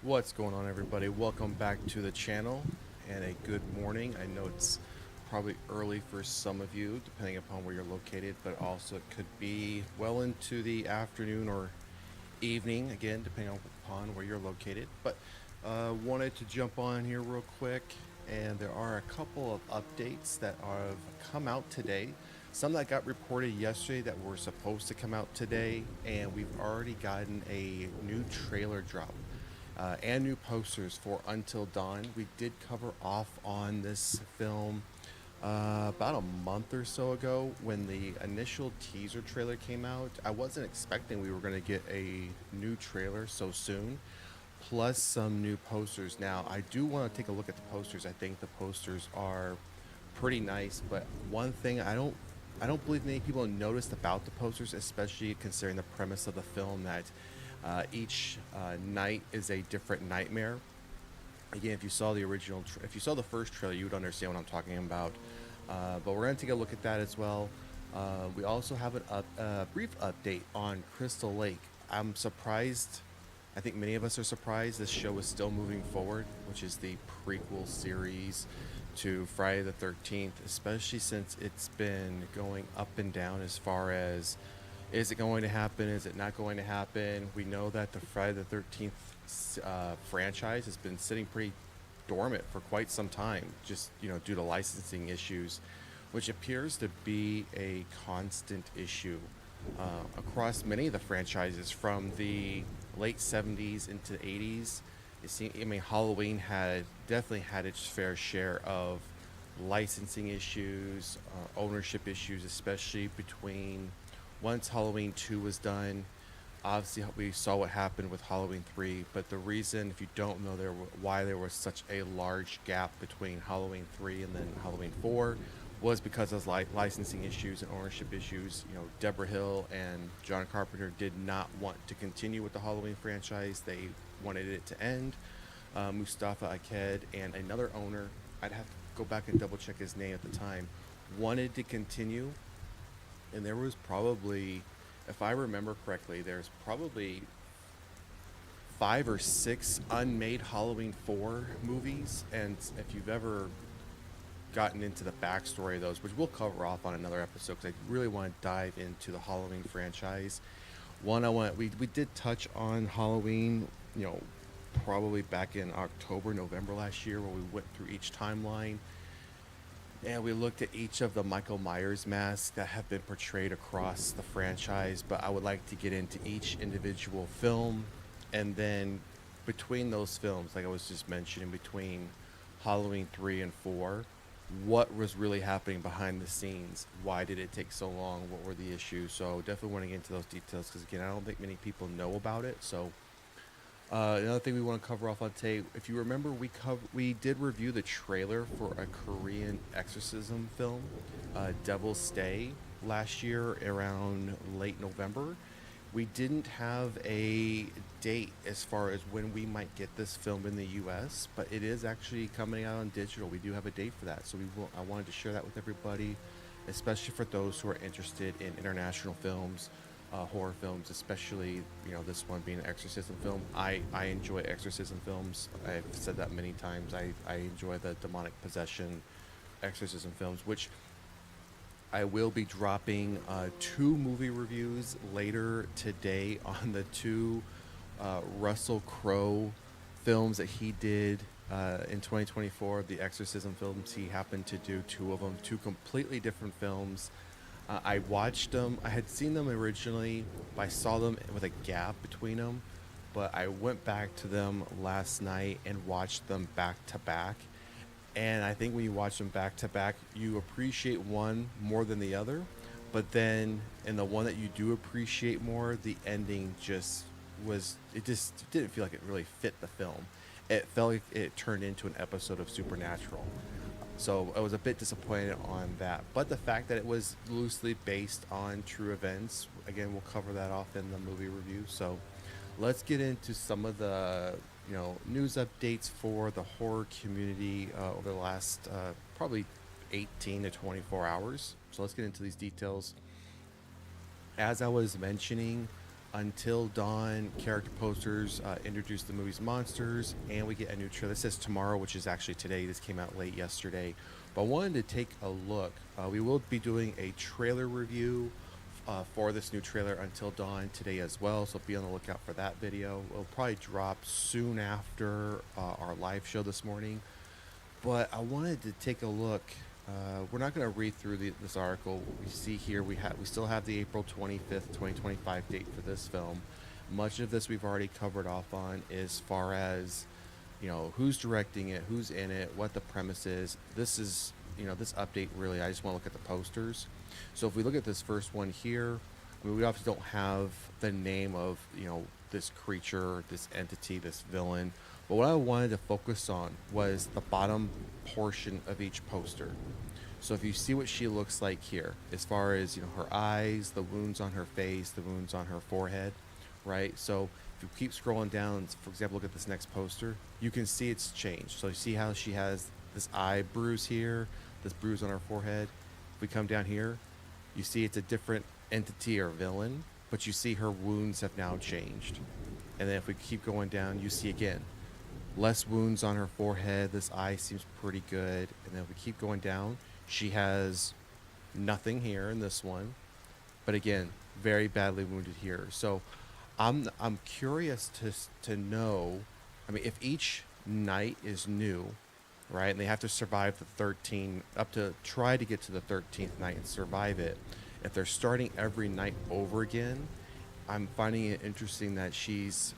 What's going on, everybody? Welcome back to the channel and a good morning. I know it's probably early for some of you, depending upon where you're located, but also it could be well into the afternoon or evening, again, depending upon where you're located. But wanted to jump on here real quick, and there are a couple of updates that have come out today. Some that got reported yesterday that were supposed to come out today, and we've already gotten a new trailer drop and new posters for Until Dawn. We did cover off on this film about a month or so ago when the initial teaser trailer came out. I wasn't expecting we were going to get a new trailer so soon, plus some new posters. Now, I do want to take a look at the posters. I think the posters are pretty nice, but one thing I don't believe many people noticed about the posters, especially considering the premise of the film that each night is a different nightmare. Again, if you saw the if you saw the first trailer, you would understand what I'm talking about. But we're going to take a look at that as well. We also have a brief update on Crystal Lake. I'm surprised. I think many of us are surprised this show is still moving forward, which is the prequel series to Friday the 13th, especially since it's been going up and down as far as is it going to happen, is it not going to happen. We know that the Friday the 13th franchise has been sitting pretty dormant for quite some time, just due to licensing issues, which appears to be a constant issue across many of the franchises from the late 70s into the 80s. I mean, Halloween had definitely had its fair share of licensing issues, ownership issues, especially between once Halloween 2 was done. Obviously, we saw what happened with Halloween 3, but the reason, if you don't know why there was such a large gap between Halloween 3 and then Halloween 4 was because of licensing issues and ownership issues. Deborah Hill and John Carpenter did not want to continue with the Halloween franchise. They wanted it to end. Mustafa Aked and another owner, I'd have to go back and double check his name at the time, wanted to continue. And there was probably, if I remember correctly, there's probably 5 or 6 unmade Halloween 4 movies. And if you've ever gotten into the backstory of those, which we'll cover off on another episode, because I really want to dive into the Halloween franchise. We did touch on Halloween, probably back in October, November last year, where we went through each timeline and we looked at each of the Michael Myers masks that have been portrayed across the franchise. But I would like to get into each individual film, and then between those films, like I was just mentioning, between Halloween 3 and 4, what was really happening behind the scenes? Why did it take so long? What were the issues? So definitely want to get into those details, because again, I don't think many people know about it. So another thing we want to cover off on today, if you remember, we did review the trailer for a Korean exorcism film, Devil's Stay, last year around late November. We didn't have a date as far as when we might get this film in the U.S., but it is actually coming out on digital. We do have a date for that, so I wanted to share that with everybody, especially for those who are interested in international films, horror films, especially this one being an exorcism film. I enjoy exorcism films. I've said that many times. I enjoy the demonic possession exorcism films, which I will be dropping 2 movie reviews later today on the 2 Russell Crowe films that he did in 2024. The exorcism films, he happened to do 2 of them, 2 completely different films. I watched them. I had seen them originally, but I saw them with a gap between them. But I went back to them last night and watched them back to back. And I think when you watch them back to back, you appreciate one more than the other. But then in the one that you do appreciate more, the ending it just didn't feel like it really fit the film. It felt like it turned into an episode of Supernatural. So I was a bit disappointed on that. But the fact that it was loosely based on true events, again, we'll cover that off in the movie review. So let's get into some of the news updates for the horror community over the last probably 18 to 24 hours. So let's get into these details. As I was mentioning, Until Dawn character posters introduce the movie's monsters, and we get a new trailer. This says tomorrow, which is actually today. This came out late yesterday. But I wanted to take a look. We will be doing a trailer review for this new trailer Until Dawn today as well, so be on the lookout for that video. It'll probably drop soon after our live show this morning. But I wanted to take a look. We're not going to read through this article. We see here we still have the April 25th, 2025 date for this film. Much of this we've already covered off on as far as, who's directing it, who's in it, what the premise is. This is, this update really, I just want to look at the posters. So if we look at this first one here, I mean, we obviously don't have the name of, this creature, this entity, this villain. But what I wanted to focus on was the bottom portion of each poster. So if you see what she looks like here, as far as, her eyes, the wounds on her face, the wounds on her forehead, right? So if you keep scrolling down, for example, look at this next poster, you can see it's changed. So you see how she has this eye bruise here, this bruise on her forehead. If we come down here, you see it's a different entity or villain, but you see her wounds have now changed. And then if we keep going down, you see again, less wounds on her forehead. This eye seems pretty good. And then if we keep going down, she has nothing here in this one. But again, very badly wounded here. So I'm curious to know, I mean, if each night is new, right, and they have to survive the 13, up to try to get to the 13th night and survive it. If they're starting every night over again, I'm finding it interesting that she's,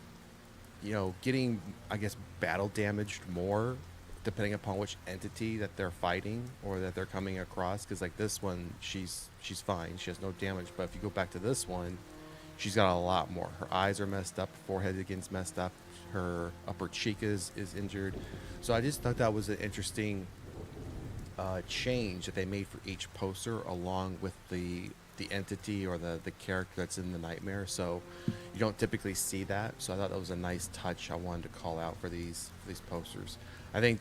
getting, I guess, battle damaged more depending upon which entity that they're fighting or that they're coming across. Because like this one, she's fine, she has no damage. But if you go back to this one, she's got a lot more. Her eyes are messed up, forehead again's messed up, her upper cheek is injured. So I just thought that was an interesting change that they made for each poster, along with the entity or the character that's in the nightmare. So you don't typically see that. So I thought that was a nice touch I wanted to call out for these posters. I think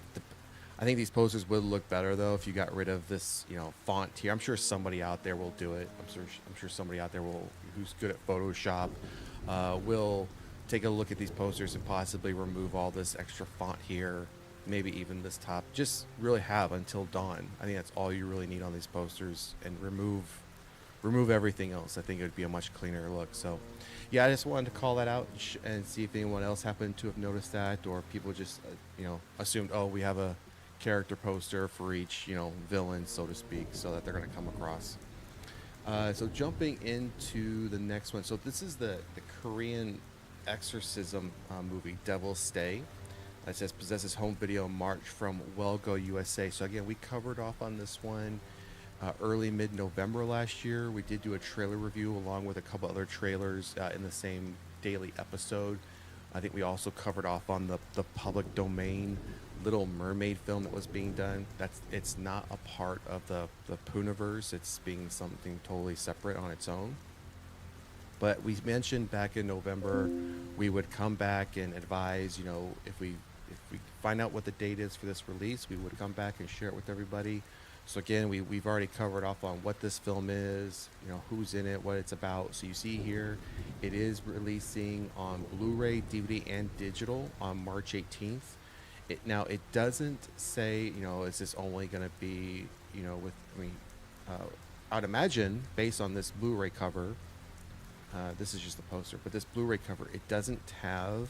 these posters would look better though if you got rid of this, font here. I'm sure somebody out there will do it. I'm sure somebody out there who's good at Photoshop will take a look at these posters and possibly remove all this extra font here, maybe even this top. Just really have Until Dawn. I think that's all you really need on these posters, and remove everything else. I think it would be a much cleaner look. So yeah, I just wanted to call that out and see if anyone else happened to have noticed that, or people just assumed, oh, we have a character poster for each villain, so to speak, so that they're going to come across. So jumping into the next one, so this is the Korean Exorcism movie, Devil's Stay. It says possesses home video March from Wellgo USA. So again, we covered off on this one early mid-November last year. We did do a trailer review along with a couple other trailers in the same daily episode. I think we also covered off on the public domain Little Mermaid film that was being done. It's not a part of the Pooniverse. It's being something totally separate on its own. But we mentioned back in November we would come back and advise, if we find out what the date is for this release, we would come back and share it with everybody. So again, we've already covered off on what this film is, who's in it, what it's about. So you see here, it is releasing on Blu-ray, DVD, and digital on March 18th. Now it doesn't say, is this only going to be, I'd imagine based on this Blu-ray cover, this is just the poster, but this Blu-ray cover, it doesn't have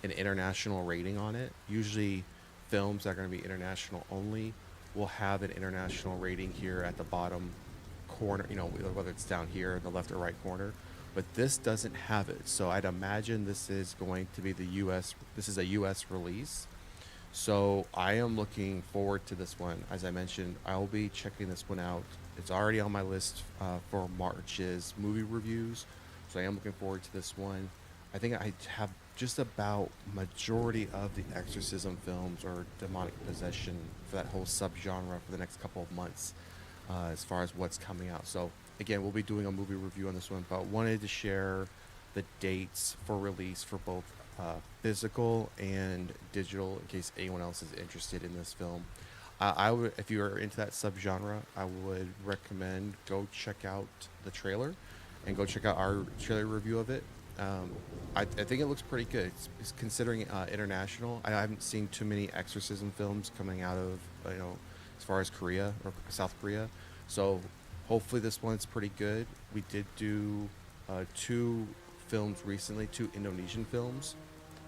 an international rating on it. Usually films that are going to be international only will have an international rating here at the bottom corner, whether it's down here in the left or right corner, but this doesn't have it. So I'd imagine this is going to be this is a US release. So I am looking forward to this one. As I mentioned, I'll be checking this one out. It's already on my list for March's movie reviews. So I am looking forward to this one. I think I have just about majority of the Exorcism films or demonic possession for that whole subgenre for the next couple of months as far as what's coming out. So again, we'll be doing a movie review on this one, but wanted to share the dates for release for both physical and digital in case anyone else is interested in this film. I would, if you are into that subgenre, I would recommend go check out the trailer and go check out our trailer review of it. Um, I think it looks pretty good. It's considering international. I haven't seen too many exorcism films coming out of as far as Korea or South Korea. So hopefully this one's pretty good. We did do two films recently, two Indonesian films.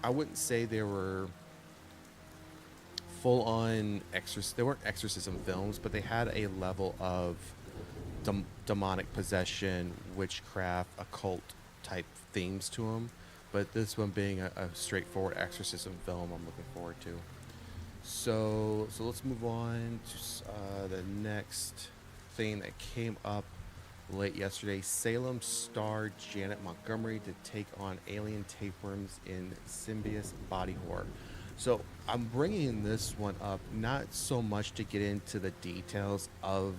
I wouldn't say they were full on exorcism. They weren't exorcism films, but they had a level of demonic possession, witchcraft, occult type themes to them. But this one being a straightforward exorcism film, I'm looking forward to. So let's move on to the next thing that came up late yesterday. Salem star Janet Montgomery to take on alien tapeworms in Symbios body horror. So I'm bringing this one up not so much to get into the details of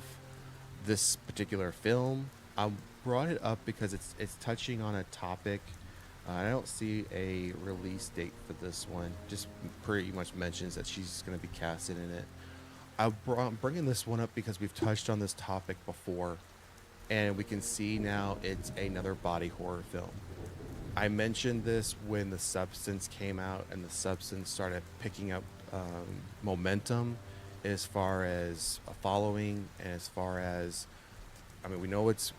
this particular film. I brought it up because it's touching on a topic. I don't see a release date for this one. Just pretty much mentions that she's going to be casted in it. I'm bringing this one up because we've touched on this topic before, and we can see now it's another body horror film. I mentioned this when The Substance came out, and The Substance started picking up momentum as far as a following, and as far as, I mean, we know it's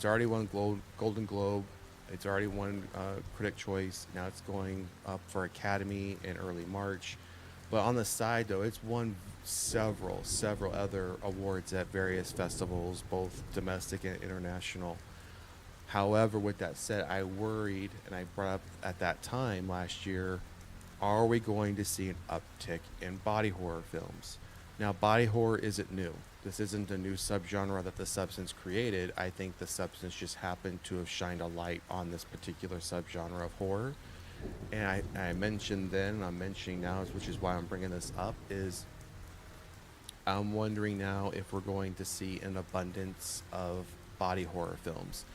already won Golden Globe, it's already won Critic Choice. Now it's going up for Academy in early March. But on the side, though, it's won several other awards at various festivals, both domestic and international. However, with that said, I worried, and I brought up at that time last year, are we going to see an uptick in body horror films? Now, body horror isn't new. This isn't a new subgenre that The Substance created. I think The Substance just happened to have shined a light on this particular subgenre of horror. And I mentioned then, I'm mentioning now, which is why I'm bringing this up, is I'm wondering now if we're going to see an abundance of body horror films,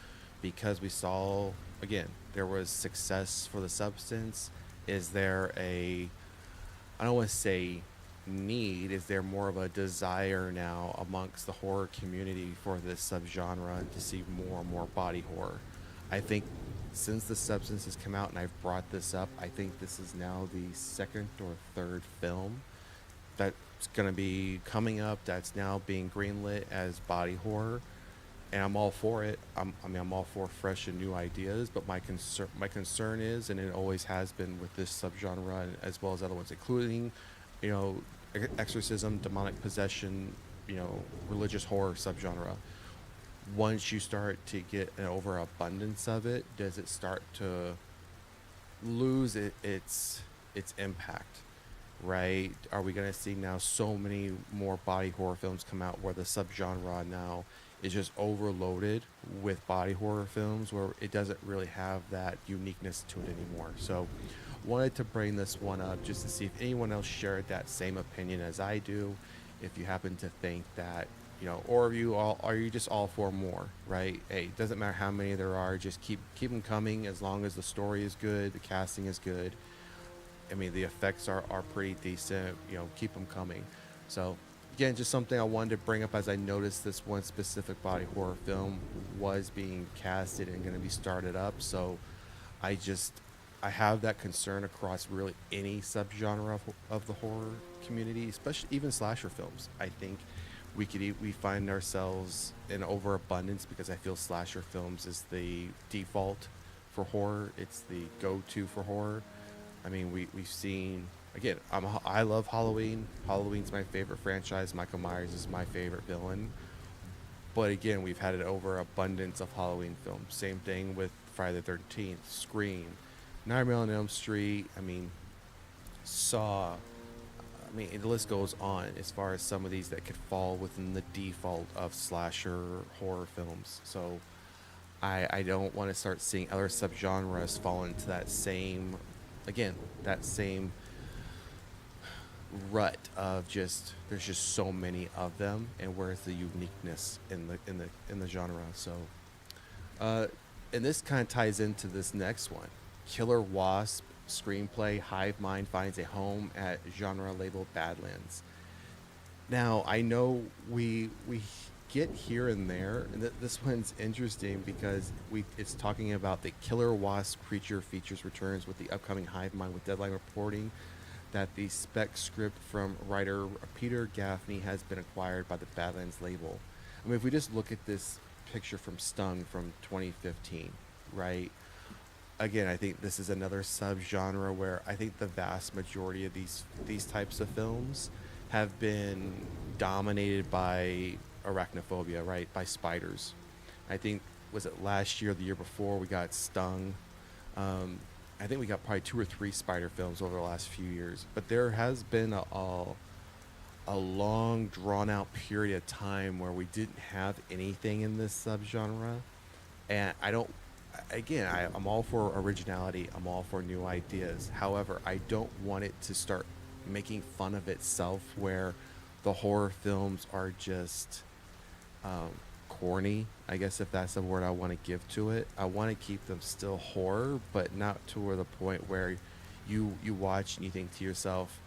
because we saw, again, there was success for The Substance. Is there I don't want to say need, is there more of a desire now amongst the horror community for this subgenre to see more and more body horror? I think since The Substance has come out, and I've brought this up, I think this is now the second or third film that's going to be coming up that's now being greenlit as body horror, and I'm all for it. I'm all for fresh and new ideas, but my concern is, and it always has been with this subgenre, as well as other ones, including, you know, exorcism, demonic possession, religious horror subgenre. Once you start to get an overabundance of it, does it start to lose its impact? Right? Are we going to see now so many more body horror films come out where the subgenre now is just overloaded with body horror films, where it doesn't really have that uniqueness to it anymore? So wanted to bring this one up just to see if anyone else shared that same opinion as I do. If you happen to think that, or are you just all for more, right? Hey, it doesn't matter how many there are, just keep them coming, as long as the story is good, the casting is good. I mean, the effects are pretty decent, keep them coming. So again, just something I wanted to bring up, as I noticed this one specific body horror film was being casted and going to be started up. So I have that concern across really any subgenre of the horror community, especially even slasher films. I think we find ourselves in overabundance, because I feel slasher films is the default for horror. It's the go-to for horror. I mean, we've seen, again, I love Halloween. Halloween's my favorite franchise. Michael Myers is my favorite villain. But again, we've had an overabundance of Halloween films. Same thing with Friday the 13th, Scream, Nightmare on Elm Street. I mean, Saw. I mean, the list goes on as far as some of these that could fall within the default of slasher horror films. So I don't want to start seeing other subgenres fall into that same, again, that same rut of just, there's just so many of them, and where's the uniqueness in the genre? So and this kind of ties into this next one. Killer Wasp screenplay, Hive Mind finds a home at genre label Badlands. Now, I know we get here and there. And this one's interesting because it's talking about the killer wasp creature features returns with the upcoming hive mind, with Deadline reporting that the spec script from writer Peter Gaffney has been acquired by the Badlands label. I mean, if we just look at this picture from Stung from 2015, right? Again, I think this is another subgenre where I think the vast majority of these types of films have been dominated by arachnophobia, right? By spiders. I think, was it last year or the year before, we got Stung. I think we got probably 2 or 3 spider films over the last few years, but there has been a long drawn out period of time where we didn't have anything in this subgenre. And I don't, again, I'm all for originality, I'm all for new ideas. However, I don't want it to start making fun of itself where the horror films are just um, corny, I guess, if that's the word I want to give to it. I want to keep them still horror, but not to where the point where you watch and you think to yourself,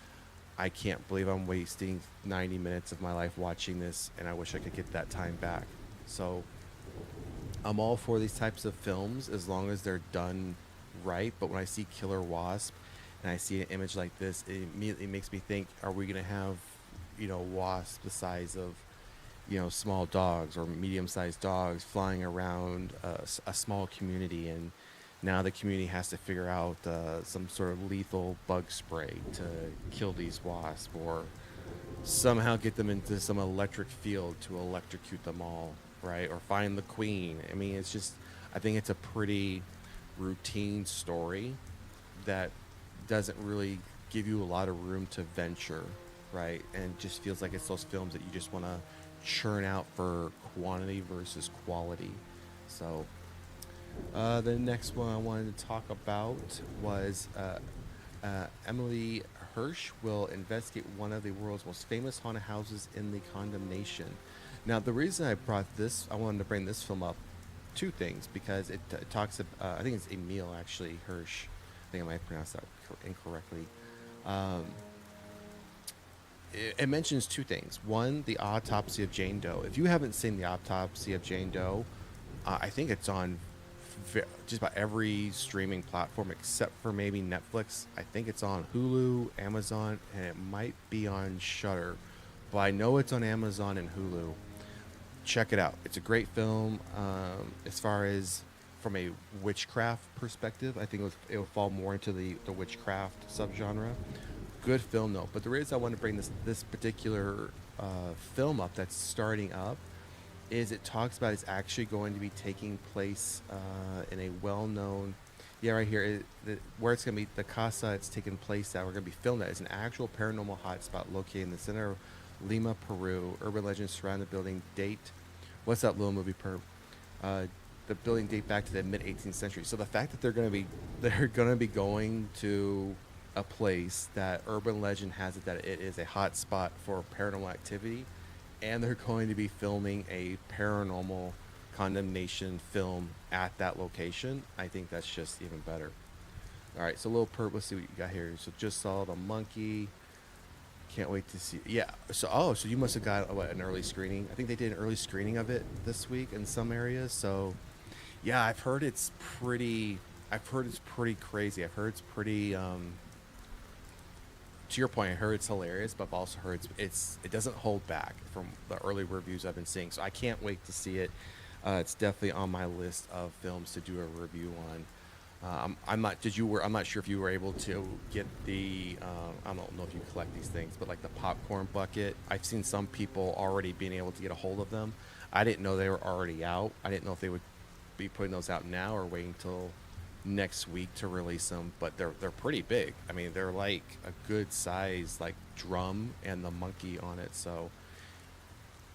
I can't believe I'm wasting 90 minutes of my life watching this, and I wish I could get that time back. So I'm all for these types of films as long as they're done right. But when I see Killer Wasp and I see an image like this, it immediately makes me think, are we going to have, wasps the size of, small dogs or medium-sized dogs flying around a small community, and now the community has to figure out some sort of lethal bug spray to kill these wasps, or somehow get them into some electric field to electrocute them all, right? Or find the queen. I mean, it's just, I think it's a pretty routine story that doesn't really give you a lot of room to venture, right? And just feels like it's those films that you just want to churn out for quantity versus quality. So the next one I wanted to talk about was Emily Hirsch will investigate one of the world's most famous haunted houses in the Condemnation. Now, the reason I wanted to bring this film up, 2 things, because it talks about, I think it's Emil actually, Hirsch. I think I might pronounce that incorrectly. Um, it mentions 2 things. One, the autopsy of Jane Doe. If you haven't seen the autopsy of Jane Doe, I think it's on just about every streaming platform except for maybe Netflix. I think it's on Hulu, Amazon, and it might be on Shudder, but I know it's on Amazon and Hulu. Check it out. It's a great film. As far as from a witchcraft perspective, I think it would fall more into the witchcraft subgenre. Good film though. But the reason I want to bring this particular film up that's starting up is it talks about it's actually going to be taking place in a well-known, right here, where it's going to be, the casa it's taking place at, we're going to be filmed at, is an actual paranormal hotspot located in the center of Lima, Peru. Urban legends surround the building date, what's that little movie, perp? The building date back to the mid 18th century. So the fact that they're going to be going to a place that urban legend has it that it is a hotspot for paranormal activity, and they're going to be filming a paranormal condemnation film at that location, I think that's just even better. All right, so little perp, let's see what you got here. So just saw the monkey. Can't wait to see. Yeah. So so you must have got an early screening. I think they did an early screening of it this week in some areas. So yeah, I've heard it's pretty crazy. I've heard it's pretty to your point, I heard it's hilarious, but I've also heard it doesn't hold back from the early reviews I've been seeing. So I can't wait to see it. It's definitely on my list of films to do a review on. I'm not sure if you were able to get the I don't know if you collect these things, but like the popcorn bucket. I've seen some people already being able to get a hold of them. I didn't know they were already out. I didn't know if they would be putting those out now or waiting until next week to release them, but they're pretty big. I mean, they're like a good size like drum and the monkey on it. So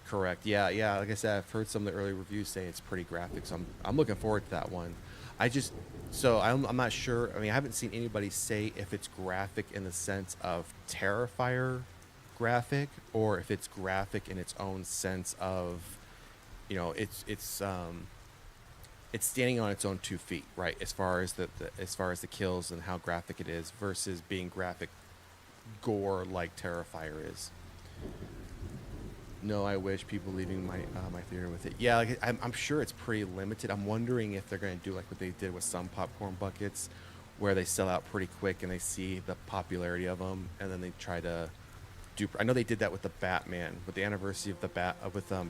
correct. Yeah. Like I said, I've heard some of the early reviews say it's pretty graphic, so I'm looking forward to that one. I'm not sure. I mean, I haven't seen anybody say if it's graphic in the sense of Terrifier graphic, or if it's graphic in its own sense of, it's standing on its own 2 feet, right? As far as the kills and how graphic it is versus being graphic gore like Terrifier is. No, I wish people leaving my theater with it. Yeah, like I'm sure it's pretty limited. I'm wondering if they're going to do like what they did with some popcorn buckets, where they sell out pretty quick and they see the popularity of them, and then they try to do. I know they did that with the Batman, with the anniversary of the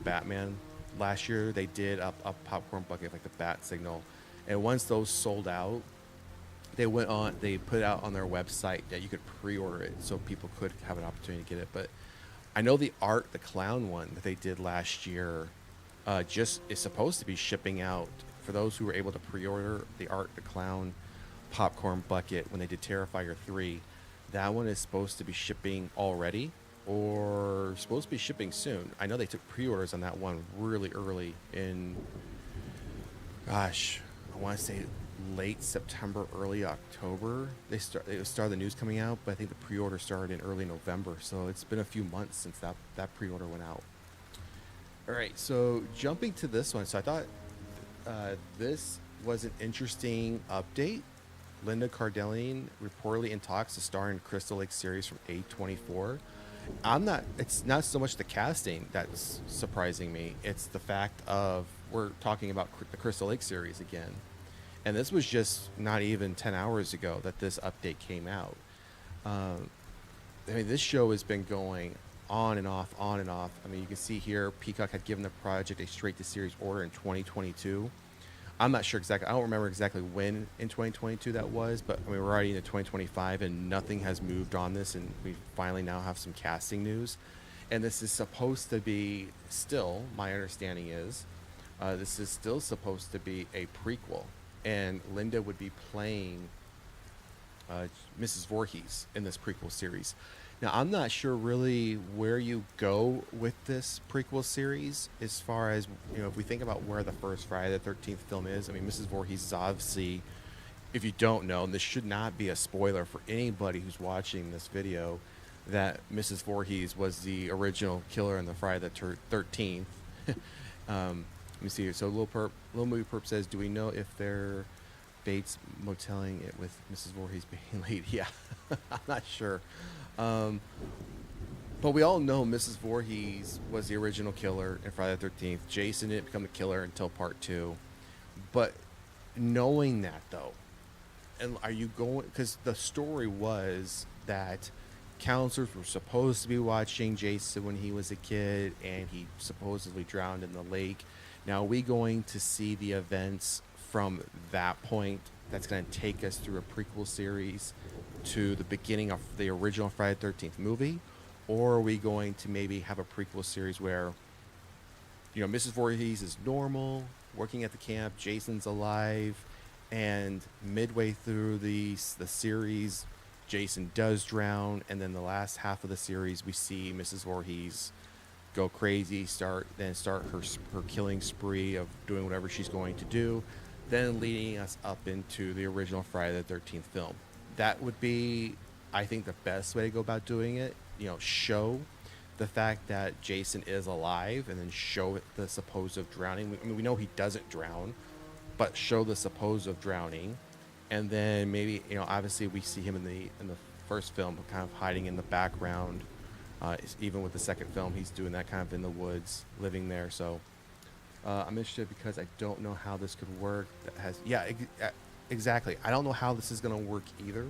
Batman last year. They did a popcorn bucket like the Bat Signal, and once those sold out, they put it out on their website that you could pre-order it so people could have an opportunity to get it. But I know the clown one that they did last year, just is supposed to be shipping out for those who were able to pre-order the Art the Clown popcorn bucket when they did Terrifier 3. That one is supposed to be shipping already or supposed to be shipping soon. I know they took pre-orders on that one really early in, gosh, I want to say late September, early October. It started the news coming out, but I think the pre-order started in early November. So it's been a few months since that pre-order went out. All right, so jumping to this one. So I thought this was an interesting update. Linda Cardellini reportedly in talks to star in Crystal Lake series from A24. It's not so much the casting that's surprising me. It's the fact of we're talking about the Crystal Lake series again. And this was just not even 10 hours ago that this update came out. I mean, this show has been going on and off, on and off. I mean, you can see here, Peacock had given the project a straight-to-series order in 2022. I'm not sure exactly. I don't remember exactly when in 2022 that was, but I mean, we're already into 2025 and nothing has moved on this, and we finally now have some casting news. And this is supposed to be still, my understanding is, this is still supposed to be a prequel. And Linda would be playing Mrs. Voorhees in this prequel series. Now, I'm not sure really where you go with this prequel series as far as, if we think about where the first Friday the 13th film is. I mean, Mrs. Voorhees is obviously, if you don't know, and this should not be a spoiler for anybody who's watching this video, that Mrs. Voorhees was the original killer in the Friday the 13th. Let me see here. So Little Movie Perp says, do we know if they're Bates moteling it with Mrs. Voorhees being late? Yeah, I'm not sure. But we all know Mrs. Voorhees was the original killer in Friday the 13th. Jason didn't become the killer until part 2. But knowing that, though, and are you going... Because the story was that counselors were supposed to be watching Jason when he was a kid, and he supposedly drowned in the lake. Now, are we going to see the events from that point that's going to take us through a prequel series to the beginning of the original Friday the 13th movie? Or are we going to maybe have a prequel series where, Mrs. Voorhees is normal, working at the camp, Jason's alive, and midway through the series, Jason does drown, and then the last half of the series, we see Mrs. Voorhees go crazy, start her killing spree of doing whatever she's going to do, then leading us up into the original Friday the 13th film. That would be, I think, the best way to go about doing it. Show the fact that Jason is alive, and then show the supposed drowning. I mean, we know he doesn't drown, but show the supposed drowning, and then maybe, obviously we see him in the first film, kind of hiding in the background. Even with the second film, he's doing that kind of in the woods, living there. So I'm interested because I don't know how this could work. Exactly. I don't know how this is going to work either.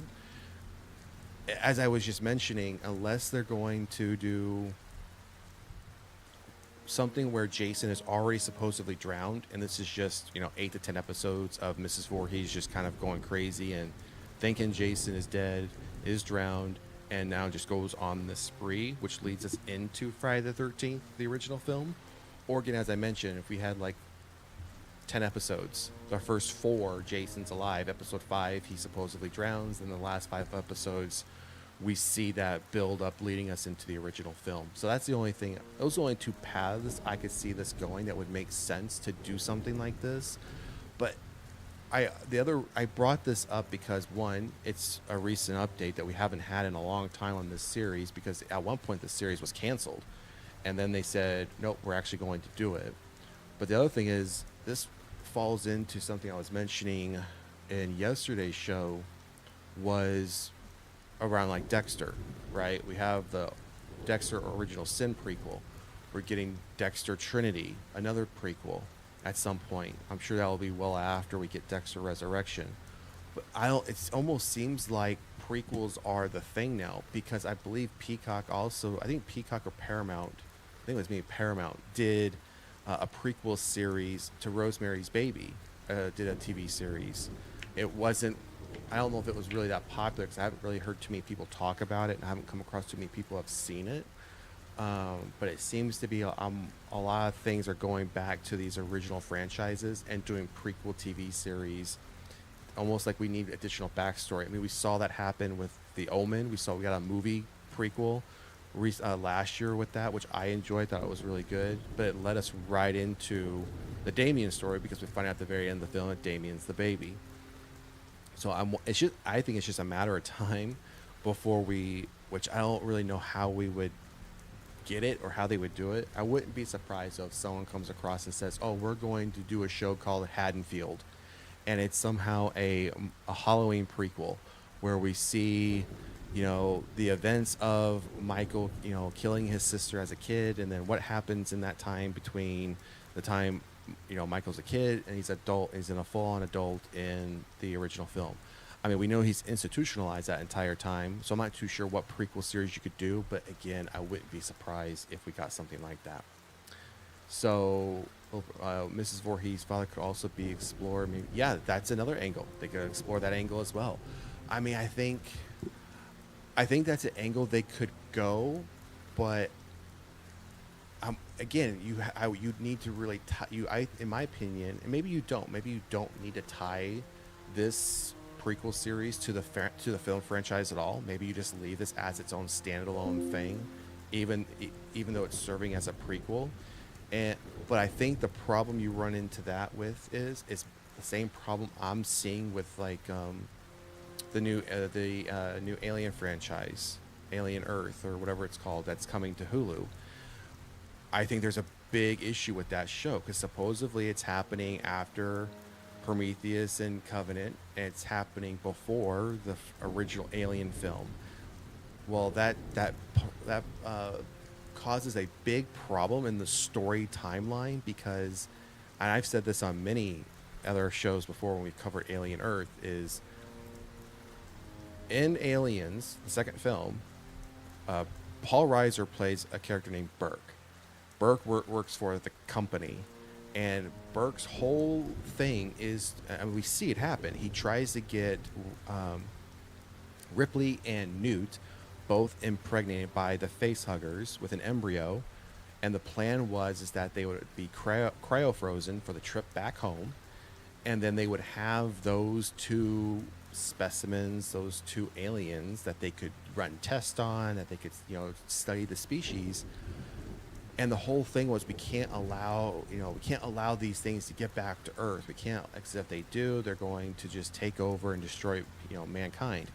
As I was just mentioning, unless they're going to do something where Jason is already supposedly drowned, and this is just 8 to 10 episodes of Mrs. Voorhees just kind of going crazy and thinking Jason is dead, is drowned, and now just goes on this spree, which leads us into Friday the 13th, the original film. Or again, as I mentioned, if we had like 10 episodes, the first 4, Jason's alive. Episode 5, he supposedly drowns. And the last 5 episodes, we see that build up leading us into the original film. So that's the only thing. Those are the only 2 paths I could see this going that would make sense to do something like this. But I brought this up because, one, it's a recent update that we haven't had in a long time on this series, because at one point the series was canceled, and then they said, nope, we're actually going to do it. But the other thing is, this falls into something I was mentioning in yesterday's show, was around like Dexter, right? We have the Dexter Original Sin prequel. We're getting Dexter Trinity, another prequel, at some point. I'm sure that will be well after we get Dexter Resurrection. But I don't. It almost seems like prequels are the thing now because I believe Peacock also. I think Peacock or Paramount. I think it was maybe Paramount did a prequel series to Rosemary's Baby. Did a TV series. It wasn't. I don't know if it was really that popular because I haven't really heard too many people talk about it, and I haven't come across too many people who have seen it. But it seems to be a lot of things are going back to these original franchises and doing prequel TV series, almost like we need additional backstory. I mean, we saw that happen with The Omen. We got a movie prequel last year with that, which I enjoyed. Thought it was really good, but it led us right into the Damien story because we find out at the very end of the film that Damien's the baby. So I think it's just a matter of time before which I don't really know how we would get it or how they would do it. I wouldn't be surprised though if someone comes across and says, "Oh, we're going to do a show called Haddonfield," and it's somehow a Halloween prequel where we see, the events of Michael, killing his sister as a kid, and then what happens in that time between the time, Michael's a kid and he's in a full-on adult in the original film. I mean, we know he's institutionalized that entire time, so I'm not too sure what prequel series you could do, but again, I wouldn't be surprised if we got something like that. So, Mrs. Voorhees' father could also be explored. Maybe, yeah, that's another angle. They could explore that angle as well. I mean, I think that's an angle they could go, but again, you'd need to really in my opinion, and maybe you don't. Maybe you don't need to tie this prequel series to the film franchise at all. Maybe you just leave this as its own standalone thing, even though it's serving as a prequel. But I think the problem you run into that with is the same problem I'm seeing with like the new Alien franchise, Alien Earth or whatever it's called, that's coming to Hulu. I think there's a big issue with that show because supposedly it's happening after Prometheus and Covenant, and it's happening before the original Alien film. Well, that causes a big problem in the story timeline because, and I've said this on many other shows before when we've covered Alien Earth, is in Aliens, the second film, Paul Reiser plays a character named Burke. Burke works for the company, and Burke's whole thing is, I mean, we see it happen. He tries to get Ripley and Newt both impregnated by the facehuggers with an embryo, and the plan is that they would be cryo frozen for the trip back home, and then they would have those two specimens, those two aliens that they could run tests on, that they could study the species. And the whole thing was we can't allow these things to get back to Earth. We can't, because if they do, they're going to just take over and destroy mankind.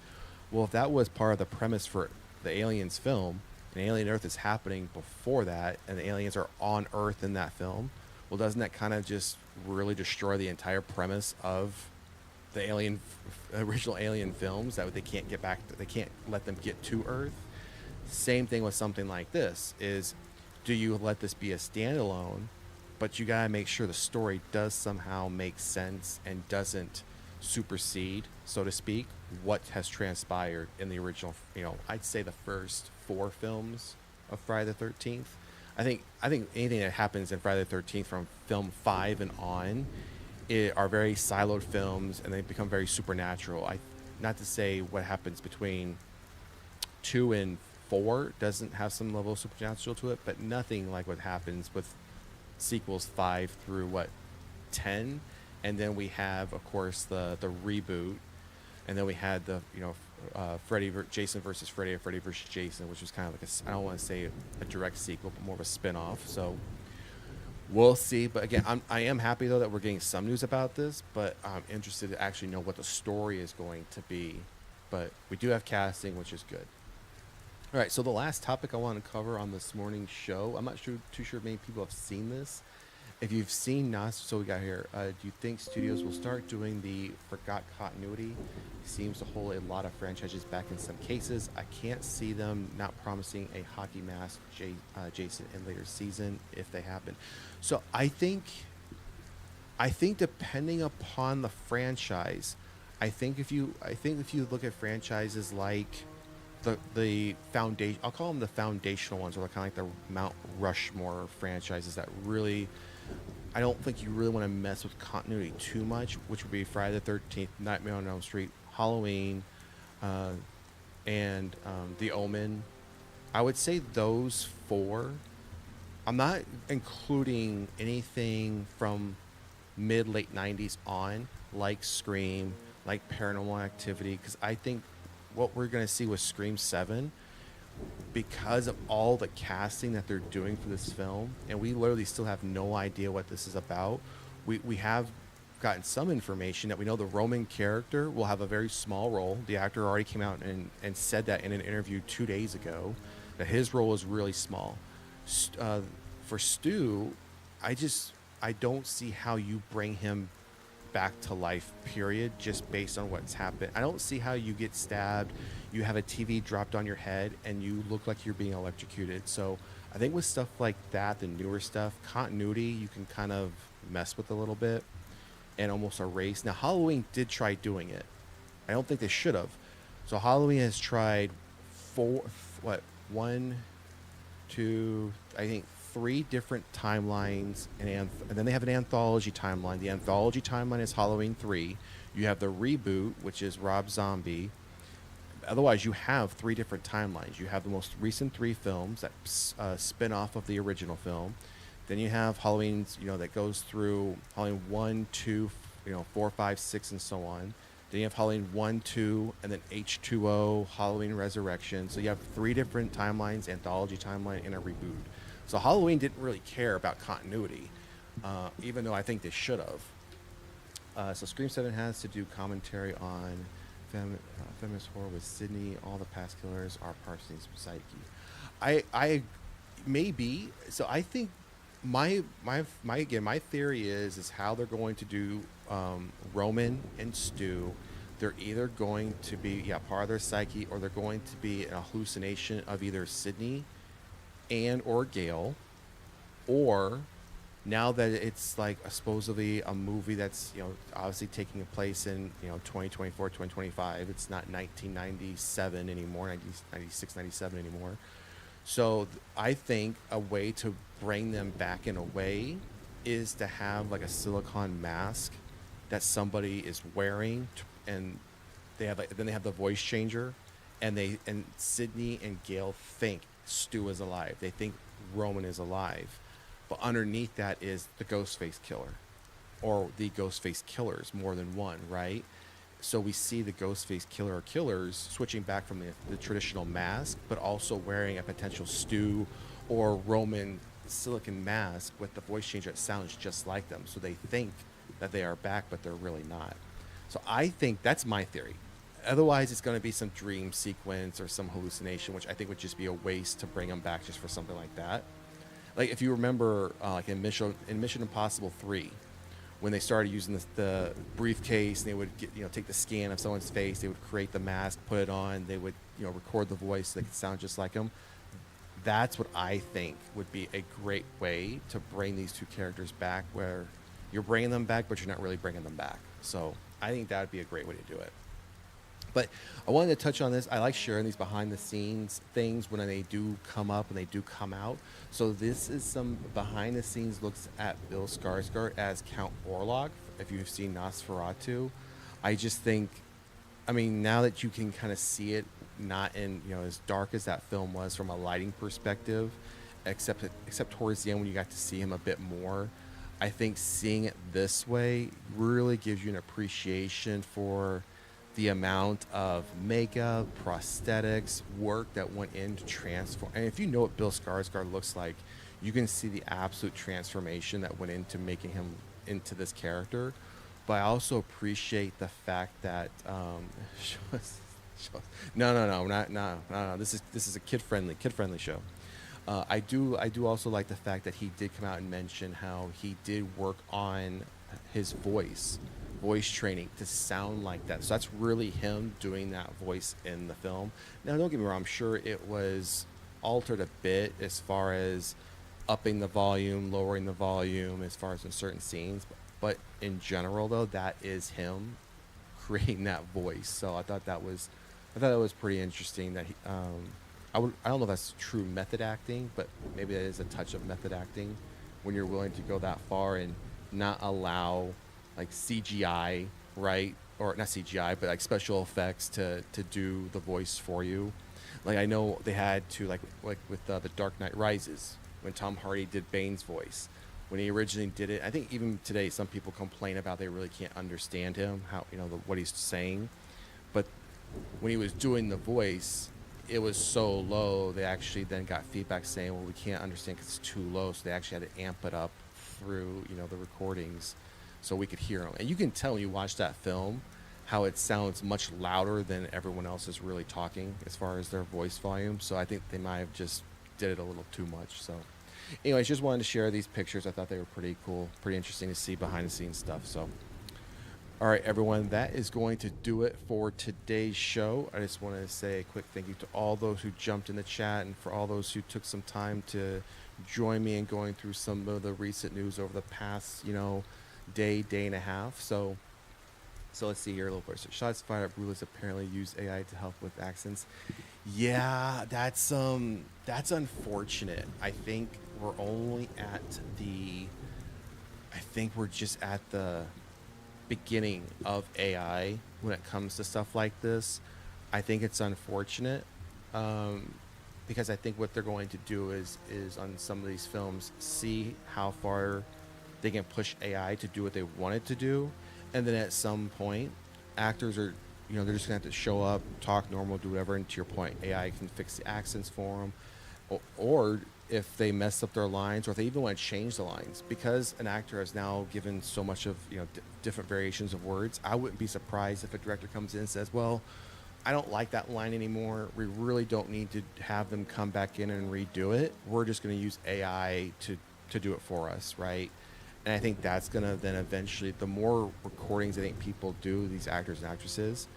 Well, if that was part of the premise for the Aliens film, and Alien Earth is happening before that, and the aliens are on Earth in that film, well, doesn't that kind of just really destroy the entire premise of the original Alien films, that they can't get back, they can't let them get to Earth? Same thing with something like this is, do you let this be a standalone, but you gotta make sure the story does somehow make sense and doesn't supersede, so to speak, what has transpired in the original, I'd say the first 4 films of Friday the 13th. I think anything that happens in Friday the 13th from film 5 and on are very siloed films, and they become very supernatural. Not to say what happens between 2 and 4 doesn't have some level of supernatural to it, but nothing like what happens with sequels 5 through 10. And then we have, of course, the reboot, and then we had the Jason versus Freddy, or Freddy versus Jason, which was kind of like I don't want to say a direct sequel, but more of a spin-off. So we'll see. But again, I am happy though that we're getting some news about this, but I'm interested to actually know what the story is going to be. But we do have casting, which is good. All right, so the last topic I want to cover on this morning's show, I'm not too sure if many people have seen this, if you've seen Nas, so we got here. Do you think studios will start doing the forgot continuity? Seems to hold a lot of franchises back in some cases. I can't see them not promising a hockey mask, Jason, in later season if they happen. So I think depending upon the franchise, I think if you look at franchises like the foundation, I'll call them the foundational ones, or kind of like the Mount Rushmore franchises that really, I don't think you really want to mess with continuity too much, which would be Friday the 13th, Nightmare on Elm Street, Halloween, uh, and The Omen. I would say those four. I'm not including anything from mid late 90s on, like Scream, like Paranormal Activity, because I think what we're going to see with Scream 7, because of all the casting that they're doing for this film, and we literally still have no idea what this is about. We have gotten some information that we know the Roman character will have a very small role. The actor already came out and said that in an interview 2 days ago, that his role is really small. Uh, for Stu, I just I don't see how you bring him back to life, period, just based on what's happened. I don't see how you get stabbed, you have a TV dropped on your head, and you look like you're being electrocuted. So I think with stuff like that, the newer stuff, continuity, you can kind of mess with a little bit and almost erase. Now, Halloween did try doing it. I don't think they should have. So Halloween has tried four, what, one, two, I think three different timelines, and then they have an anthology timeline. The anthology timeline is Halloween 3. You have the reboot, which is Rob Zombie. Otherwise, you have three different timelines. You have the most recent three films that spin off of the original film. Then you have Halloween's, that goes through Halloween 1, 2, 4, 5, 6, and so on. Then you have Halloween 1, 2, and then H2O, Halloween Resurrection. So you have three different timelines, anthology timeline, and a reboot. So Halloween didn't really care about continuity, even though I think they should have. So Scream 7 has to do commentary on feminist horror with Sydney. All the past killers are Parsons' psyche. I maybe. So I think my theory is how they're going to do Roman and Stu. They're either going to be part of their psyche, or they're going to be an hallucination of either Sydney and or Gail, or now that it's like supposedly a movie that's obviously taking place in 2024, 2025. It's not 1997 anymore, 1996, 97 anymore. So I think a way to bring them back in a way is to have like a silicone mask that somebody is wearing, and they have then they have the voice changer, and Sydney and Gail think Stu is alive. They think Roman is alive, but underneath that is the Ghostface killer, or the Ghostface killers, more than one, right? So we see the Ghostface killer or killers switching back from the traditional mask, but also wearing a potential Stu or Roman silicon mask with the voice changer that sounds just like them. So they think that they are back, but they're really not. So I think that's my theory. Otherwise, it's going to be some dream sequence or some hallucination, which I think would just be a waste to bring them back just for something like that. Like if you remember, like in Mission Impossible 3, when they started using the briefcase, and they would take the scan of someone's face, they would create the mask, put it on, they would record the voice so they could sound just like them. That's what I think would be a great way to bring these two characters back, where you're bringing them back, but you're not really bringing them back. So I think that would be a great way to do it. But I wanted to touch on this. I like sharing these behind the scenes things when they do come up and they do come out. So this is some behind the scenes looks at Bill Skarsgård as Count Orlok. If you've seen Nosferatu, I just think, now that you can kind of see it, not in as dark as that film was from a lighting perspective, except towards the end when you got to see him a bit more. I think seeing it this way really gives you an appreciation for the amount of makeup, prosthetics, work that went into transform. And if you know what Bill Skarsgård looks like, you can see the absolute transformation that went into making him into this character. But I also appreciate the fact that no, This is a kid friendly show. I do also like the fact that he did come out and mention how he did work on his voice training to sound like that. So that's really him doing that voice in the film. Now, don't get me wrong, I'm sure it was altered a bit as far as upping the volume, lowering the volume, as far as in certain scenes. But in general, though, that is him creating that voice. So I thought that was pretty interesting. That I don't know if that's true method acting, but maybe that is a touch of method acting when you're willing to go that far and not allow like CGI, right? Or not CGI, but like special effects to do the voice for you. Like I know they had to like with the Dark Knight Rises when Tom Hardy did Bane's voice. When he originally did it, I think even today some people complain about they really can't understand him, how what he's saying. But when he was doing the voice, it was so low. They actually then got feedback saying, "Well, we can't understand because it's too low." So they actually had to amp it up through the recordings, so we could hear him. And you can tell when you watch that film how it sounds much louder than everyone else is really talking as far as their voice volume. So I think they might have just did it a little too much. So, anyways, just wanted to share these pictures. I thought they were pretty cool, pretty interesting to see behind the scenes stuff. So. All right, everyone, that is going to do it for today's show. I just want to say a quick thank you to all those who jumped in the chat and for all those who took some time to join me in going through some of the recent news over the past, day and a half. So let's see here a little bit. So shots fired at Brulis apparently use AI to help with accents. Yeah, that's unfortunate. I think we're just at the beginning of AI when it comes to stuff like this. I think it's unfortunate because I think what they're going to do is on some of these films see how far they can push AI to do what they want it to do, and then at some point, actors are they're just gonna have to show up, talk normal, do whatever. And to your point, AI can fix the accents for them, or if they mess up their lines, or if they even want to change the lines, because an actor has now given so much of different variations of words. I wouldn't be surprised if a director comes in and says, "Well, I don't like that line anymore. We really don't need to have them come back in and redo it. We're just going to use AI to do it for us," right? And I think that's going to then eventually, the more recordings I think people do, these actors and actresses,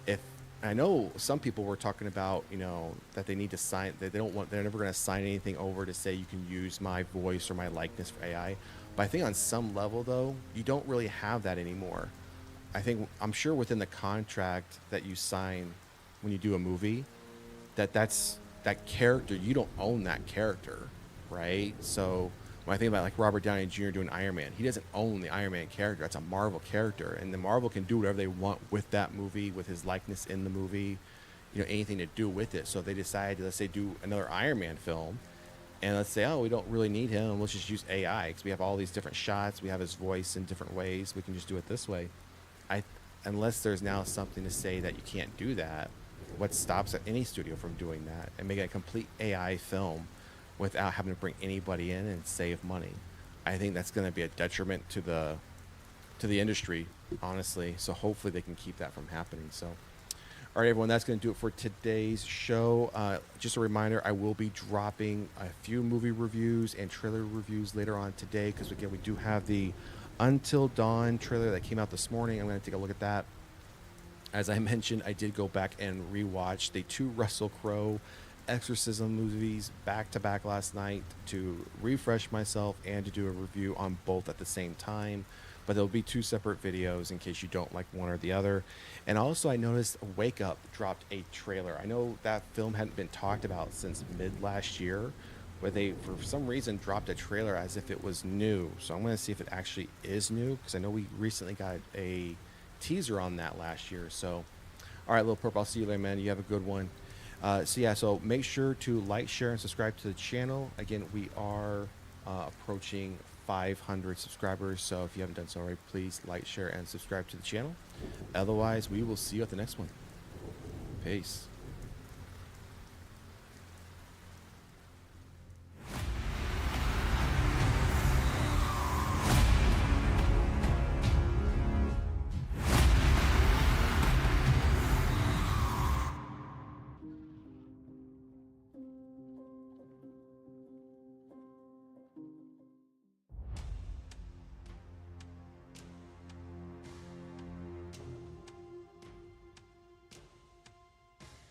if I know some people were talking about, that they need to sign, that they're never going to sign anything over to say you can use my voice or my likeness for AI. But I think on some level, though, you don't really have that anymore. I'm sure within the contract that you sign when you do a movie, that's that character, you don't own that character, right? So when I think about like Robert Downey Jr. doing Iron Man, he doesn't own the Iron Man character. That's a Marvel character, and the Marvel can do whatever they want with that movie, with his likeness in the movie, anything to do with it. So if they decide to, let's say, do another Iron Man film, and let's say, oh, we don't really need him, let's just use AI because we have all these different shots, we have his voice in different ways, we can just do it this way. I Unless there's now something to say that you can't do that, what stops any studio from doing that and making a complete AI film without having to bring anybody in and save money? I think that's going to be a detriment to the industry, honestly. So hopefully they can keep that from happening. So, all right, everyone, that's going to do it for today's show. Just a reminder, I will be dropping a few movie reviews and trailer reviews later on today because, again, we do have the Until Dawn trailer that came out this morning. I'm going to take a look at that. As I mentioned, I did go back and rewatch the two Russell Crowe Exorcism movies back to back last night to refresh myself and to do a review on both at the same time. But there'll be two separate videos in case you don't like one or the other. And also, I noticed Wake Up dropped a trailer. I know that film hadn't been talked about since mid last year, where they, for some reason, dropped a trailer as if it was new. So I'm going to see if it actually is new, because I know we recently got a teaser on that last year. So, all right, Little Purple, I'll see you later, man. You have a good one. So make sure to like, share, and subscribe to the channel. Again, we are approaching 500 subscribers, so if you haven't done so already, please like, share, and subscribe to the channel. Otherwise, we will see you at the next one. Peace.